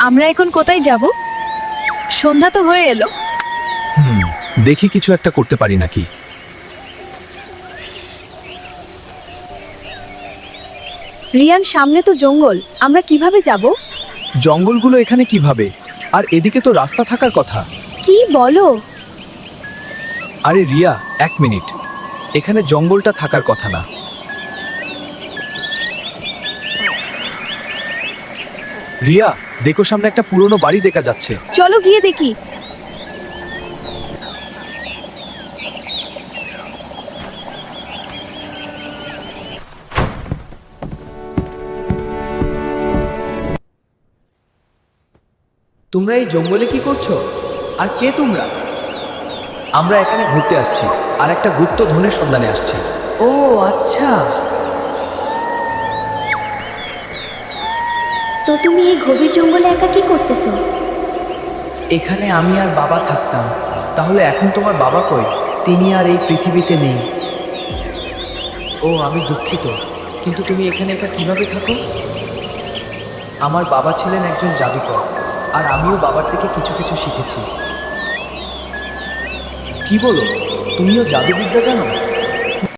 আমরা এখন কোথায় যাব? সন্ধ্যা তো হয়ে এলো। দেখি কিছু একটা করতে পারি নাকি। রিয়ান, সামনে তো জঙ্গল, আমরা কিভাবে যাব? জঙ্গলগুলো এখানে কিভাবে? আর এদিকে তো রাস্তা থাকার কথা। কি বলো? আরে রিয়া, এক মিনিট, এখানে জঙ্গলটা থাকার কথা না। রিয়া, দেখো সামনে একটা পুরনো বাড়ি দেখা যাচ্ছে। চলো গিয়ে দেখি। তোমরা এই জঙ্গলে কি করছো? আর কে তোমরা? আমরা এখানে ঘুরতে আসছি আর একটা গুপ্ত ধনের সন্ধানে আসছি। ও আচ্ছা। তো তুমি এই গভীর জঙ্গলে একা কি করতেছো? এখানে আমি আর বাবা থাকতাম, তাহলে এখন তোমার বাবা কই? তিনি আর এই পৃথিবীতে নেই। ও আমি দুঃখিত, কিন্তু তুমি এখানে একা কিভাবে থাকো? আমার বাবা ছিলেন একজন জাদুকর, আর আমিও বাবার থেকে কিছু কিছু শিখেছি। কি বলো, তুমিও জাদুবিদ্যা জানো?